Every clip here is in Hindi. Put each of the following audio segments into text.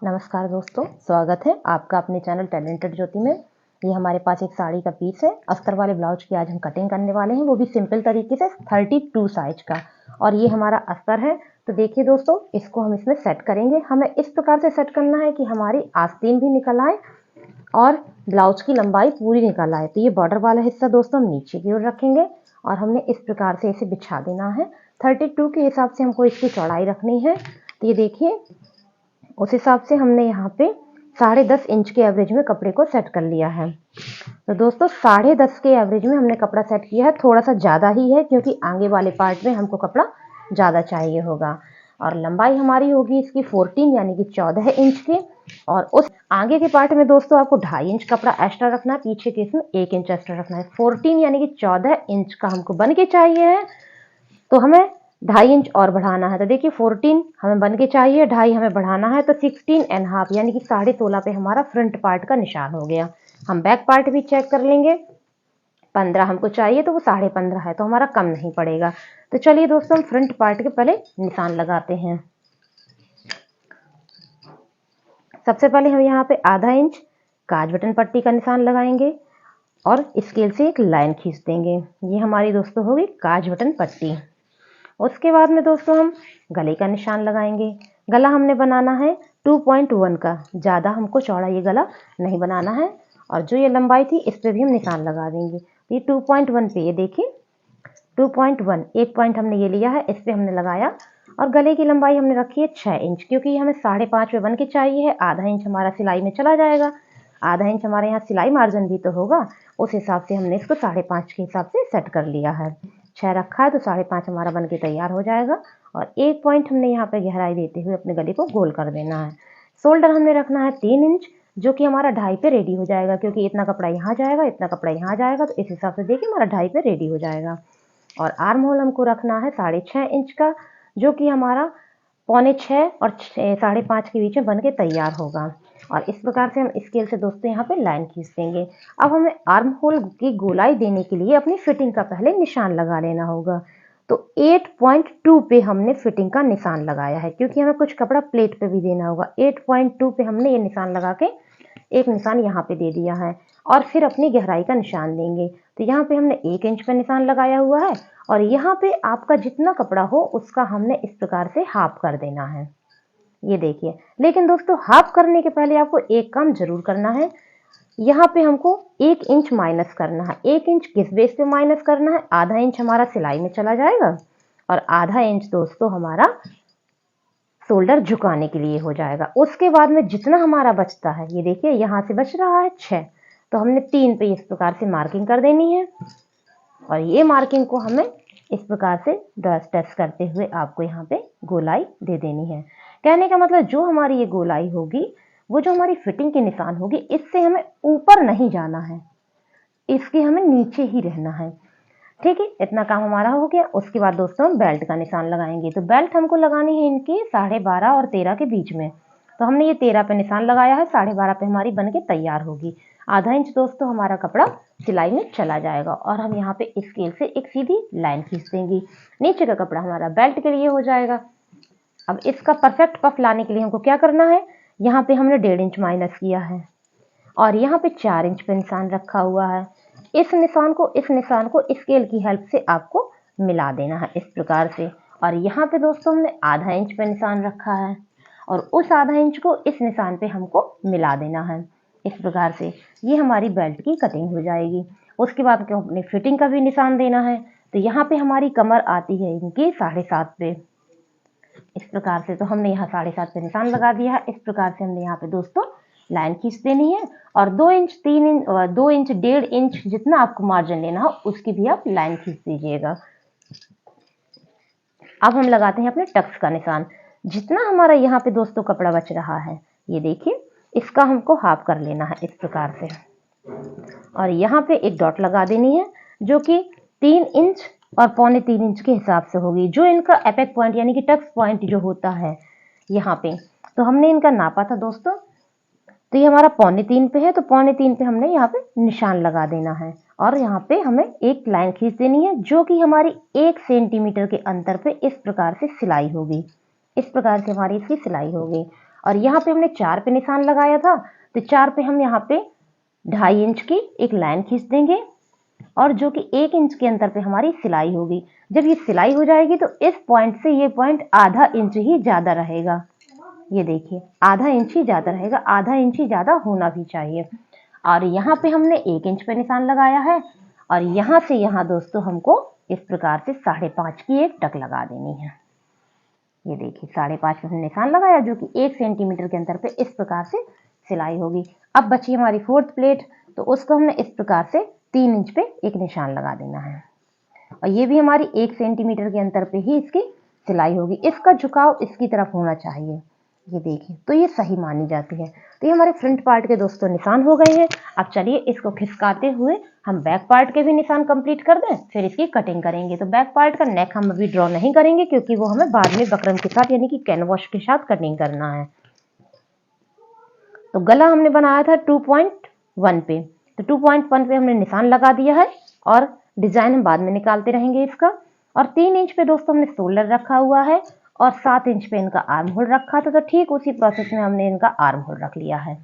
नमस्कार दोस्तों, स्वागत है आपका अपने चैनल टैलेंटेड ज्योति में। ये हमारे पास एक साड़ी का पीस है। अस्तर वाले ब्लाउज की आज हम कटिंग करने वाले हैं, वो भी सिंपल तरीके से 32 साइज का। और ये हमारा अस्तर है। तो देखिए दोस्तों, इसको हम इसमें सेट करेंगे। हमें इस प्रकार से सेट करना है कि हमारी आस्तीन भी निकल आए और ब्लाउज की लंबाई पूरी निकल आए। तो ये बॉर्डर वाला हिस्सा दोस्तों हम नीचे की ओर रखेंगे और हमने इस प्रकार से इसे बिछा देना है। 32 के हिसाब से हमको इसकी चौड़ाई रखनी है। तो ये देखिए, उस हिसाब से हमने यहाँ पे 10.5 इंच के एवरेज में कपड़े को सेट कर लिया है। तो दोस्तों 10.5 के एवरेज में हमने कपड़ा सेट किया है। थोड़ा सा ज़्यादा ही है क्योंकि आगे वाले पार्ट में हमको कपड़ा ज़्यादा चाहिए होगा। और लंबाई हमारी होगी इसकी 14 यानी कि 14 इंच की। और उस आगे के पार्ट में दोस्तों आपको 2.5 इंच कपड़ा एक्स्ट्रा रखना है, पीछे के इसमें 1 इंच एक्स्ट्रा रखना है। 14 यानी कि 14 इंच का हमको बन के चाहिए है। तो हमें 2.5 इंच और बढ़ाना है। तो देखिए 14 हमें बन के चाहिए, 2.5 हमें बढ़ाना है। तो 16.5 यानी कि 16.5 पे हमारा फ्रंट पार्ट का निशान हो गया। हम बैक पार्ट भी चेक कर लेंगे। 15 हमको चाहिए, तो वो 15.5 है, तो हमारा कम नहीं पड़ेगा। तो चलिए दोस्तों, हम फ्रंट पार्ट के पहले निशान लगाते हैं। सबसे पहले हम यहाँ पे 1/2 इंच काज बटन पट्टी का निशान लगाएंगे और स्केल से एक लाइन खींच देंगे। ये हमारी दोस्तों होगी काज बटन पट्टी। उसके बाद में दोस्तों हम गले का निशान लगाएंगे। गला हमने बनाना है 2.1 का, ज़्यादा हमको चौड़ा ये गला नहीं बनाना है। और जो ये लंबाई थी इस पर भी हम निशान लगा देंगे। तो ये 2.1 पे, ये देखिए 2.1, एक पॉइंट हमने ये लिया है, इस पर हमने लगाया। और गले की लंबाई हमने रखी है 6 इंच, क्योंकि हमें 5.5 पे बन के चाहिए है। 1/2 इंच हमारा सिलाई में चला जाएगा, 1/2 इंच हमारे यहाँ सिलाई मार्जिन भी तो होगा। उस हिसाब से हमने इसको 5.5 के हिसाब से सेट कर लिया है। 6 रखा है तो 5.5 हमारा बन के तैयार हो जाएगा। और एक पॉइंट हमने यहाँ पे गहराई देते हुए अपने गले को गोल कर देना है। शोल्डर हमने रखना है 3 इंच, जो कि हमारा 2.5 पे रेडी हो जाएगा, क्योंकि इतना कपड़ा यहाँ जाएगा, इतना कपड़ा यहाँ जाएगा। तो इस हिसाब से देखिए हमारा 2.5 पे रेडी हो जाएगा। और आर्म होल हमको रखना है 6.5 इंच का, जो कि हमारा 6.25 और 5.5 के बीच में बन के तैयार होगा। और इस प्रकार से हम स्केल से दोस्तों यहाँ पे लाइन खींच देंगे। अब हमें आर्म होल की गोलाई देने के लिए अपनी फिटिंग का पहले निशान लगा लेना होगा। तो 8.2 पे हमने फिटिंग का निशान लगाया है, क्योंकि हमें कुछ कपड़ा प्लेट पे भी देना होगा। 8.2 पे हमने ये निशान लगा के एक निशान यहाँ पे दे दिया है। और फिर अपनी गहराई का निशान देंगे। तो यहाँ पे हमने 1 इंच पे निशान लगाया हुआ है। और यहाँ पे आपका जितना कपड़ा हो उसका हमने इस प्रकार से हाफ कर देना है। ये देखिए, लेकिन दोस्तों हाफ करने के पहले आपको एक काम जरूर करना है। यहाँ पे हमको 1 इंच माइनस करना है। 1 इंच किस बेस पे माइनस करना है? 1/2 इंच हमारा सिलाई में चला जाएगा और 1/2 इंच दोस्तों हमारा शोल्डर झुकाने के लिए हो जाएगा। उसके बाद में जितना हमारा बचता है, ये देखिए यहाँ से बच रहा है 6, तो हमने 3 पे इस प्रकार से मार्किंग कर देनी है। और ये मार्किंग को हमें इस प्रकार से डस्ट टेस्ट करते हुए आपको यहाँ पे गोलाई दे देनी है। कहने का मतलब जो हमारी ये गोलाई होगी, वो जो हमारी फिटिंग के निशान होगी, इससे हमें ऊपर नहीं जाना है, इसके हमें नीचे ही रहना है। ठीक है, इतना काम हमारा हो गया। उसके बाद दोस्तों हम बेल्ट का निशान लगाएंगे। तो बेल्ट हमको लगानी है इनके 12.5 और 13 के बीच में। तो हमने ये 13 पे निशान लगाया है, 12.5 पे हमारी बन के तैयार होगी। 1/2 इंच दोस्तों हमारा कपड़ा सिलाई में चला जाएगा। और हम यहाँ पे स्केल से एक सीधी लाइन खींच देंगे। नीचे का कपड़ा हमारा बेल्ट के लिए हो जाएगा। अब इसका परफेक्ट पफ लाने के लिए हमको क्या करना है? यहाँ पे हमने 1.5 इंच माइनस किया है और यहाँ पे 4 इंच पे निशान रखा हुआ है। इस निशान को स्केल की हेल्प से आपको मिला देना है इस प्रकार से। और यहाँ पे दोस्तों हमने 1/2 इंच पे निशान रखा है और उस 1/2 इंच को इस निशान पे हमको मिला देना है इस प्रकार से। ये हमारी बेल्ट की कटिंग हो जाएगी। उसके बाद क्यों अपनी फिटिंग का भी निशान देना है। तो यहाँ पे हमारी कमर आती है इनकी 7.5 पे, इस प्रकार से। तो हमने यहाँ 7.5 पे निशान लगा दिया है। इस प्रकार से हमने यहाँ पे दोस्तों लाइन खींच देनी है। और 2 इंच 3 इंच 2 इंच 1.5 इंच जितना आपको मार्जिन लेना हो उसकी भी आप लाइन खींच दीजिएगा। अब हम लगाते हैं अपने टक्स का निशान। जितना हमारा यहाँ पे दोस्तों कपड़ा बच रहा है, ये देखिए, इसका हमको हाफ कर लेना है इस प्रकार से। और यहाँ पे एक डॉट लगा देनी है, जो कि 3 इंच और 3.25 इंच के हिसाब से होगी। जो इनका एपेक पॉइंट यानी कि टक्स पॉइंट जो होता है यहाँ पे, तो हमने इनका नापा था दोस्तों। तो ये हमारा 3.25 पे है, तो 3.25 पे हमने यहाँ पे निशान लगा देना है। और यहाँ पे हमें एक लाइन खींच देनी है, जो कि हमारी 1 सेंटीमीटर के अंतर पे इस प्रकार से सिलाई होगी। इस प्रकार से हमारी इसकी सिलाई होगी। और यहाँ पे हमने 4 पे निशान लगाया था, तो 4 पे हम यहाँ पे 2.5 इंच की एक लाइन खींच देंगे और जो कि 1 इंच के अंतर पे हमारी सिलाई होगी। जब ये सिलाई हो जाएगी तो इस पॉइंट से ये पॉइंट आधा इंच ही ज्यादा रहेगा। ये देखिए आधा इंच ही ज्यादा रहेगा, आधा इंच ही ज्यादा होना भी चाहिए। और यहाँ पे हमने 1 इंच पे निशान लगाया है और यहाँ से यहाँ दोस्तों हमको इस प्रकार से 5.5 की एक टक लगा देनी है। ये देखिए 5.5 पे निशान लगाया जो कि 1 सेंटीमीटर के अंतर पे इस प्रकार से सिलाई होगी। अब बची हमारी 4th प्लेट, तो उसको हमने इस प्रकार से 3 इंच पे एक निशान लगा देना है और ये भी हमारी 1 सेंटीमीटर के अंतर पे ही इसकी सिलाई होगी। इसका झुकाव इसकी तरफ होना चाहिए। ये देखिए तो ये सही मानी जाती है। तो ये हमारे फ्रंट पार्ट के दोस्तों निशान हो गए हैं। अब चलिए इसको खिसकाते हुए हम बैक पार्ट के भी निशान कंप्लीट कर दें, फिर इसकी कटिंग करेंगे। तो बैक पार्ट का नेक हम अभी ड्रॉ नहीं करेंगे क्योंकि वो हमें बाद में बकरम के साथ यानी कि कैनवॉश के साथ कटिंग करना है। तो गला हमने बनाया था 2.1 पे, तो 2.1 पे हमने निशान लगा दिया है और डिजाइन हम बाद में निकालते रहेंगे इसका। और 3 इंच पे दोस्तों हमने शोल्डर रखा हुआ है और 7 इंच पे इनका आर्म होल रखा था, तो ठीक उसी प्रोसेस में हमने इनका आर्म होल रख लिया है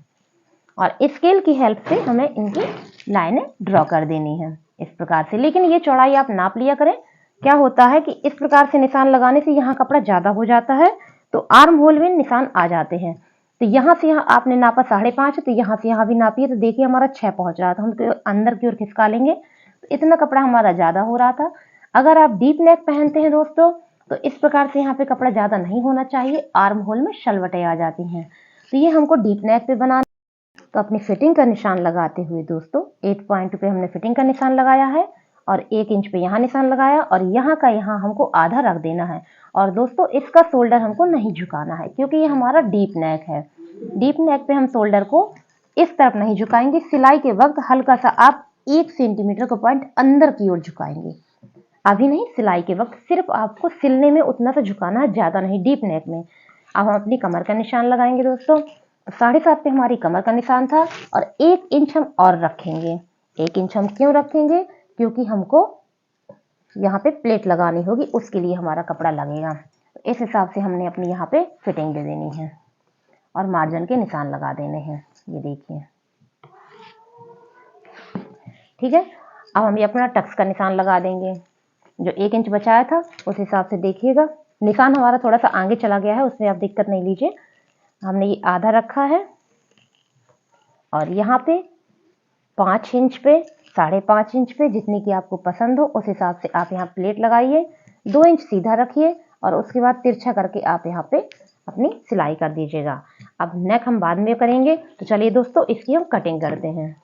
और स्केल की हेल्प से हमें इनकी लाइनें ड्रॉ कर देनी है इस प्रकार से। लेकिन ये चौड़ाई आप नाप लिया करें। क्या होता है कि इस प्रकार से निशान लगाने से यहाँ कपड़ा ज्यादा हो जाता है तो आर्म होल में निशान आ जाते हैं। तो यहाँ से यहाँ आपने नापा 5.5, तो यहाँ से यहाँ भी नापिए, तो देखिए हमारा 6 पहुंच रहा था। हम तो अंदर की ओर खिसका लेंगे तो इतना कपड़ा हमारा ज्यादा हो रहा था। अगर आप डीप नेक पहनते हैं दोस्तों तो इस प्रकार से यहाँ पे कपड़ा ज्यादा नहीं होना चाहिए, आर्म होल में शलवटें आ जाती हैं। तो ये हमको डीप नेक पे बनाना। तो अपनी फिटिंग का निशान लगाते हुए दोस्तों 8 पॉइंट पे हमने फिटिंग का निशान लगाया है और 1 इंच पे यहाँ निशान लगाया और यहाँ का यहाँ हमको आधा रख देना है। और दोस्तों इसका शोल्डर हमको नहीं झुकाना है क्योंकि ये हमारा डीप नेक है। डीप नेक पे हम शोल्डर को इस तरफ नहीं झुकाएंगे, सिलाई के वक्त हल्का सा आप 1 सेंटीमीटर का पॉइंट अंदर की ओर झुकाएंगे, अभी नहीं, सिलाई के वक्त सिर्फ आपको सिलने में उतना सा झुकाना है, ज्यादा नहीं डीप नेक में। अब हम अपनी कमर का निशान लगाएंगे दोस्तों। 7.5 पे हमारी कमर का निशान था और 1 इंच हम और रखेंगे। 1 इंच हम क्यों रखेंगे? क्योंकि हमको यहाँ पे प्लेट लगानी होगी, उसके लिए हमारा कपड़ा लगेगा। तो इस हिसाब से हमने अपनी यहाँ पे फिटिंग दे देनी है और मार्जिन के निशान लगा देने हैं। ये देखिए ठीक है। अब हम ये अपना टक्स का निशान लगा देंगे। जो 1 इंच बचाया था उस हिसाब से देखिएगा, निशान हमारा थोड़ा सा आगे चला गया है, उसमें आप दिक्कत नहीं लीजिए। हमने ये आधा रखा है और यहाँ पे 5 इंच पे 5.5 इंच पे जितनी की आपको पसंद हो उस हिसाब से आप यहाँ प्लेट लगाइए। 2 इंच सीधा रखिए और उसके बाद तिरछा करके आप यहाँ पे अपनी सिलाई कर दीजिएगा। अब नेक हम बाद में करेंगे, तो चलिए दोस्तों इसकी हम कटिंग करते हैं।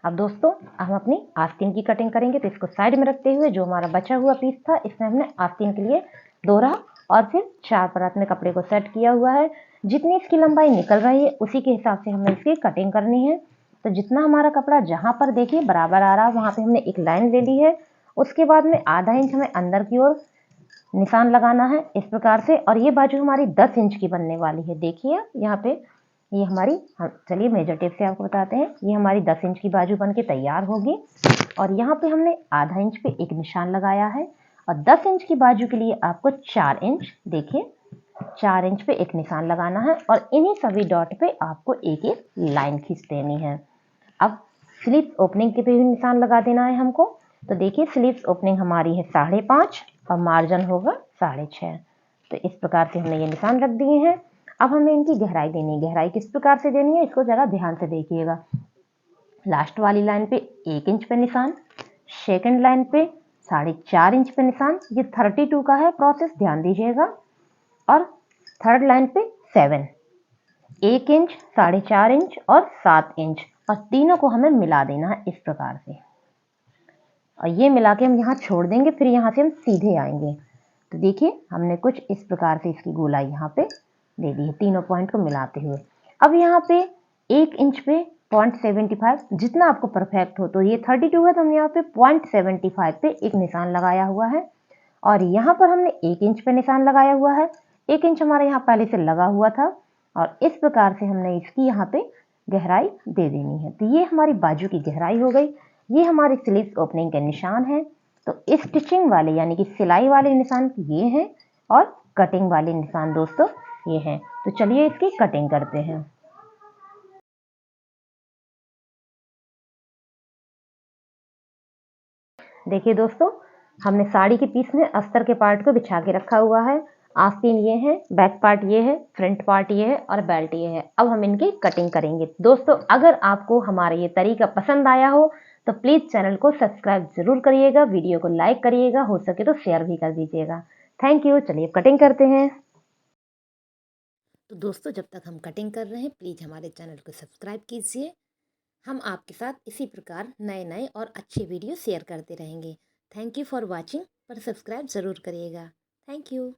अब दोस्तों हम अपनी आस्तीन की कटिंग करेंगे। तो इसको साइड में रखते हुए जो हमारा बचा हुआ पीस था इसमें हमने आस्तीन के लिए दोहरा और फिर 4 परत में कपड़े को सेट किया हुआ है। जितनी इसकी लंबाई निकल रही है उसी के हिसाब से हमें इसकी कटिंग करनी है। तो जितना हमारा कपड़ा जहाँ पर देखिए बराबर आ रहा है वहाँ पे हमने एक लाइन ले ली है। उसके बाद में आधा इंच हमें अंदर की ओर निशान लगाना है इस प्रकार से। और ये बाजू हमारी 10 इंच की बनने वाली है। देखिए यहाँ पे ये हमारी, चलिए मेजर टेप से आपको बताते हैं, ये हमारी 10 इंच की बाजू बन के तैयार होगी। और यहाँ पे हमने आधा इंच पे एक निशान लगाया है और 10 इंच की बाजू के लिए आपको 4 इंच, देखिए 4 इंच पे एक निशान लगाना है और इन्हीं सभी डॉट पे आपको एक एक लाइन खींच देनी है। अब स्लीव्स ओपनिंग के पे भी निशान लगा देना है हमको। तो देखिए स्लीव्स ओपनिंग हमारी है 5.5 और मार्जिन होगा 6.5। तो इस प्रकार से हमने ये निशान रख दिए हैं। अब हमें इनकी गहराई देनी है। गहराई किस प्रकार से देनी है इसको जरा ध्यान से देखिएगा। लास्ट वाली लाइन पे 1 इंच पे निशान, सेकंड लाइन पे 4.5 इंच पे निशान, ये 32 का है प्रोसेस, ध्यान दीजिएगा। और थर्ड लाइन पे 7, 1 इंच, 4.5 इंच और 7 इंच, और तीनों को हमें मिला देना है इस प्रकार से। और ये मिला के हम यहाँ छोड़ देंगे, फिर यहाँ से हम सीधे आएंगे। तो देखिए हमने कुछ इस प्रकार से इसकी गोलाई यहाँ पे दे दी है तीनों पॉइंट को मिलाते हुए। अब यहाँ पे 1 इंच पे 0.75, जितना आपको परफेक्ट हो। तो ये 32 है तो हम यहाँ पे 0.75 पे एक निशान लगाया हुआ है और यहाँ पर हमने 1 इंच पे निशान लगाया हुआ है। 1 इंच हमारे यहाँ पहले से लगा हुआ था और इस प्रकार से हमने इसकी यहाँ पे गहराई दे देनी है। तो ये हमारी बाजू की गहराई हो गई। ये हमारे स्लीव्स ओपनिंग के निशान हैं। तो इस स्टिचिंग वाले यानी कि सिलाई वाले निशान ये हैं और कटिंग वाले निशान दोस्तों ये हैं। तो चलिए इसकी कटिंग करते हैं। देखिए दोस्तों, हमने साड़ी के पीस में अस्तर के पार्ट को बिछा के रखा हुआ है। आस्तीन ये है, बैक पार्ट ये है, फ्रंट पार्ट ये है और बेल्ट ये है। अब हम इनकी कटिंग करेंगे। दोस्तों, अगर आपको हमारा ये तरीका पसंद आया हो तो प्लीज़ चैनल को सब्सक्राइब जरूर करिएगा, वीडियो को लाइक करिएगा, हो सके तो शेयर भी कर दीजिएगा। Thank you. चलिए कटिंग करते हैं। तो दोस्तों, जब तक हम कटिंग कर रहे हैं प्लीज़ हमारे चैनल को सब्सक्राइब कीजिए। हम आपके साथ इसी प्रकार नए नए और अच्छे वीडियो शेयर करते रहेंगे। थैंक यू फॉर वॉचिंग, पर सब्सक्राइब ज़रूर करिएगा। Thank you.